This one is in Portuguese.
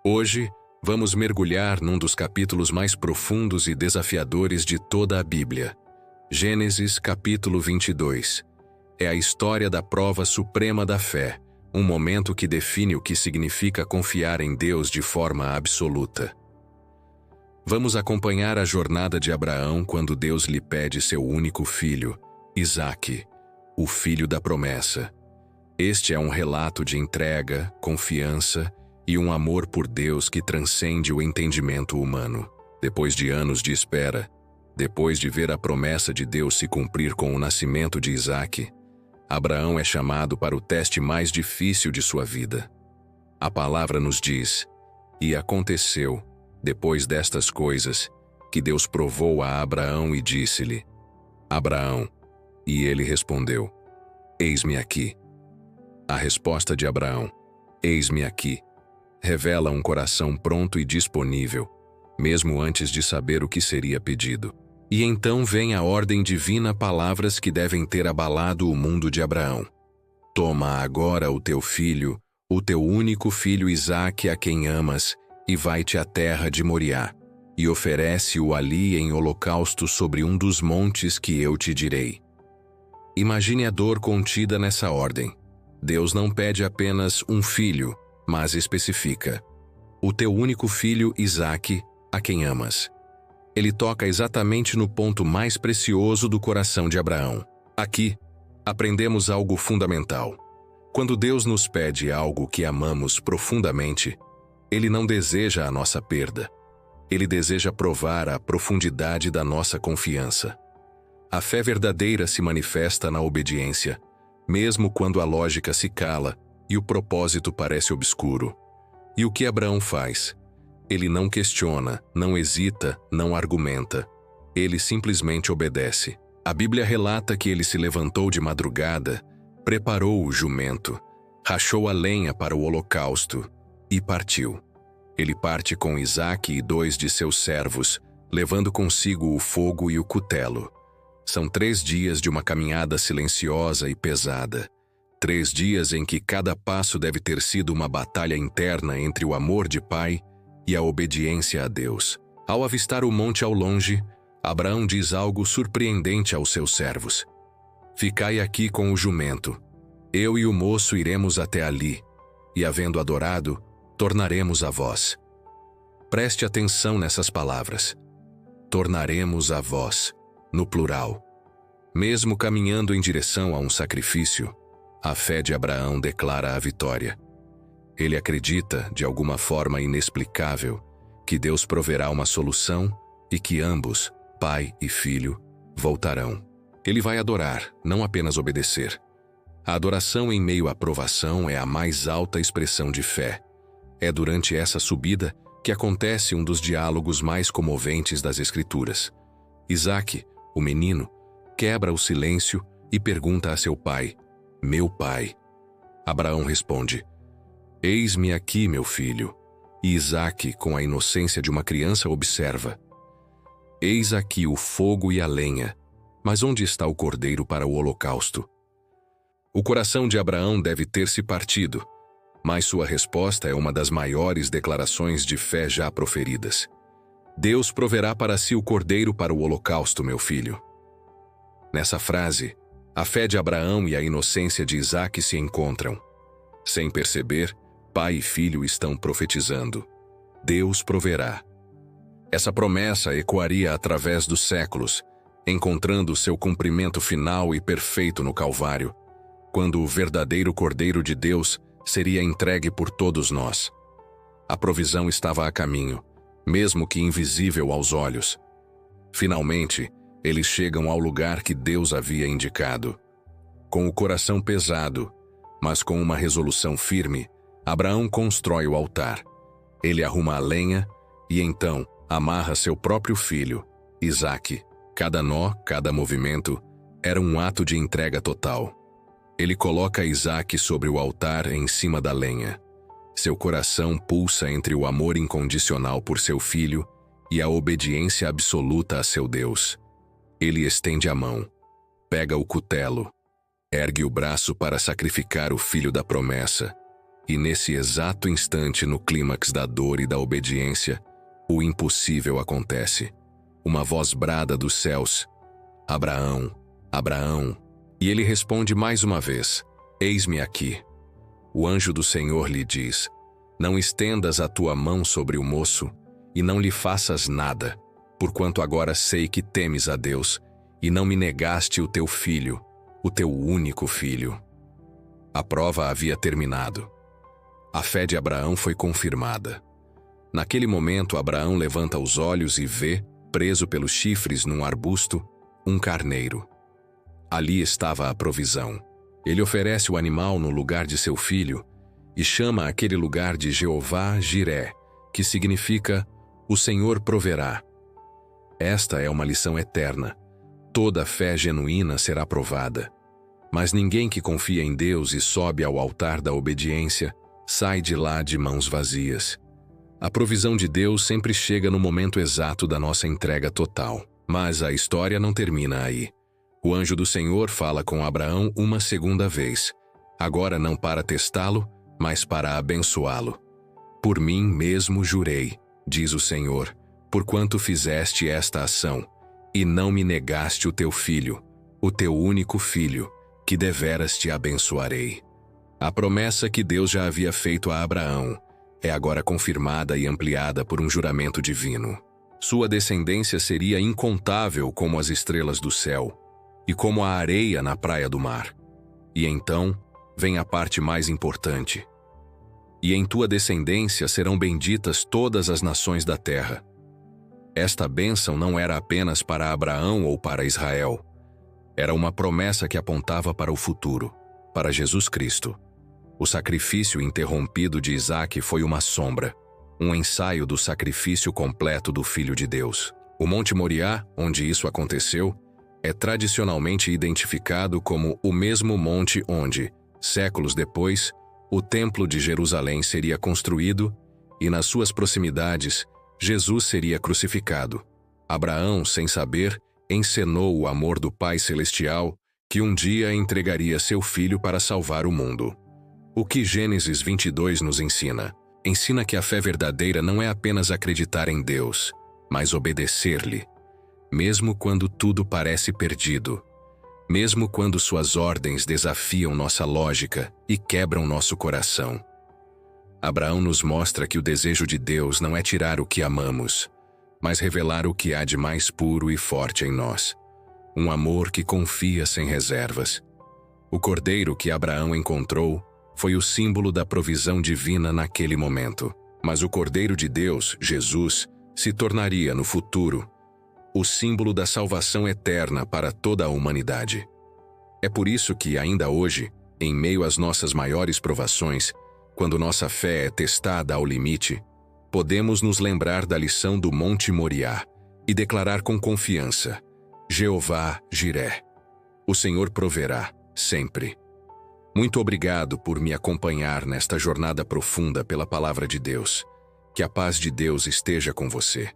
Hoje, vamos mergulhar num dos capítulos mais profundos e desafiadores de toda a Bíblia. Gênesis, capítulo 22. É a história da prova suprema da fé, um momento que define o que significa confiar em Deus de forma absoluta. Vamos acompanhar a jornada de Abraão quando Deus lhe pede seu único filho, Isaque, o filho da promessa. Este é um relato de entrega, confiança e um amor por Deus que transcende o entendimento humano. Depois de anos de espera, depois de ver a promessa de Deus se cumprir com o nascimento de Isaque, Abraão é chamado para o teste mais difícil de sua vida. A palavra nos diz: "E aconteceu, depois destas coisas, que Deus provou a Abraão e disse-lhe: Abraão, e ele respondeu: Eis-me aqui." A resposta de Abraão, "Eis-me aqui", revela um coração pronto e disponível, mesmo antes de saber o que seria pedido. E então vem a ordem divina, palavras que devem ter abalado o mundo de Abraão. "Toma agora o teu filho, o teu único filho Isaque, a quem amas, e vai-te à terra de Moriá, e oferece-o ali em holocausto sobre um dos montes que eu te direi." Imagine a dor contida nessa ordem. Deus não pede apenas um filho, mas especifica: "O teu único filho Isaque, a quem amas." Ele toca exatamente no ponto mais precioso do coração de Abraão. Aqui, aprendemos algo fundamental. Quando Deus nos pede algo que amamos profundamente, Ele não deseja a nossa perda. Ele deseja provar a profundidade da nossa confiança. A fé verdadeira se manifesta na obediência, mesmo quando a lógica se cala e o propósito parece obscuro. E o que Abraão faz? Ele não questiona, não hesita, não argumenta. Ele simplesmente obedece. A Bíblia relata que ele se levantou de madrugada, preparou o jumento, rachou a lenha para o holocausto e partiu. Ele parte com Isaque e 2 de seus servos, levando consigo o fogo e o cutelo. São 3 dias de uma caminhada silenciosa e pesada. 3 dias em que cada passo deve ter sido uma batalha interna entre o amor de pai e a obediência a Deus. Ao avistar o monte ao longe, Abraão diz algo surpreendente aos seus servos: "Ficai aqui com o jumento. Eu e o moço iremos até ali, e havendo adorado, tornaremos a vós." Preste atenção nessas palavras. Tornaremos a vós, no plural. Mesmo caminhando em direção a um sacrifício, a fé de Abraão declara a vitória. Ele acredita, de alguma forma inexplicável, que Deus proverá uma solução e que ambos, pai e filho, voltarão. Ele vai adorar, não apenas obedecer. A adoração em meio à provação é a mais alta expressão de fé. É durante essa subida que acontece um dos diálogos mais comoventes das Escrituras. Isaque, o menino, quebra o silêncio e pergunta a seu pai: "Meu pai?" Abraão responde: "Eis-me aqui, meu filho." E Isaque, com a inocência de uma criança, observa: "Eis aqui o fogo e a lenha, mas onde está o cordeiro para o holocausto?" O coração de Abraão deve ter se partido, mas sua resposta é uma das maiores declarações de fé já proferidas. "Deus proverá para si o cordeiro para o holocausto, meu filho." Nessa frase, a fé de Abraão e a inocência de Isaque se encontram. Sem perceber, pai e filho estão profetizando: Deus proverá. Essa promessa ecoaria através dos séculos, encontrando seu cumprimento final e perfeito no Calvário, quando o verdadeiro Cordeiro de Deus seria entregue por todos nós. A provisão estava a caminho, mesmo que invisível aos olhos. Finalmente, eles chegam ao lugar que Deus havia indicado. Com o coração pesado, mas com uma resolução firme, Abraão constrói o altar. Ele arruma a lenha e então amarra seu próprio filho, Isaque. Cada nó, cada movimento, era um ato de entrega total. Ele coloca Isaque sobre o altar em cima da lenha. Seu coração pulsa entre o amor incondicional por seu filho e a obediência absoluta a seu Deus. Ele estende a mão, pega o cutelo, ergue o braço para sacrificar o filho da promessa, E nesse exato instante, no clímax da dor e da obediência, o impossível acontece. Uma voz brada dos céus: Abraão, Abraão. E ele responde mais uma vez: Eis-me aqui. O anjo do Senhor lhe diz: Não estendas a tua mão sobre o moço, e não lhe faças nada, porquanto agora sei que temes a Deus, e não me negaste o teu filho, o teu único filho. A prova havia terminado. A fé de Abraão foi confirmada. Naquele momento, Abraão levanta os olhos e vê, preso pelos chifres num arbusto, um carneiro. Ali estava a provisão. Ele oferece o animal no lugar de seu filho e chama aquele lugar de Jeová Jiré, que significa o Senhor proverá. Esta é uma lição eterna. Toda fé genuína será provada. Mas ninguém que confia em Deus e sobe ao altar da obediência sai de lá de mãos vazias. A provisão de Deus sempre chega no momento exato da nossa entrega total. Mas a história não termina aí. O anjo do Senhor fala com Abraão uma segunda vez, agora não para testá-lo, mas para abençoá-lo. Por mim mesmo jurei, diz o Senhor, porquanto fizeste esta ação, e não me negaste o teu filho, o teu único filho, que deveras te abençoarei. A promessa que Deus já havia feito a Abraão é agora confirmada e ampliada por um juramento divino. Sua descendência seria incontável como as estrelas do céu e como a areia na praia do mar. E então vem a parte mais importante. E em tua descendência serão benditas todas as nações da terra. Esta bênção não era apenas para Abraão ou para Israel. Era uma promessa que apontava para o futuro, para Jesus Cristo. O sacrifício interrompido de Isaque foi uma sombra, um ensaio do sacrifício completo do Filho de Deus. O Monte Moriá, onde isso aconteceu, é tradicionalmente identificado como o mesmo monte onde, séculos depois, o Templo de Jerusalém seria construído e, nas suas proximidades, Jesus seria crucificado. Abraão, sem saber, encenou o amor do Pai Celestial que um dia entregaria seu filho para salvar o mundo. O que Gênesis 22 nos ensina? Ensina que a fé verdadeira não é apenas acreditar em Deus, mas obedecer-lhe. Mesmo quando tudo parece perdido, mesmo quando suas ordens desafiam nossa lógica e quebram nosso coração. Abraão nos mostra que o desejo de Deus não é tirar o que amamos, mas revelar o que há de mais puro e forte em nós. Um amor que confia sem reservas. O cordeiro que Abraão encontrou foi o símbolo da provisão divina naquele momento. Mas o Cordeiro de Deus, Jesus, se tornaria, no futuro, o símbolo da salvação eterna para toda a humanidade. É por isso que, ainda hoje, em meio às nossas maiores provações, quando nossa fé é testada ao limite, podemos nos lembrar da lição do Monte Moriá e declarar com confiança: Jeová Jiré, o Senhor proverá, sempre. Muito obrigado por me acompanhar nesta jornada profunda pela palavra de Deus. Que a paz de Deus esteja com você.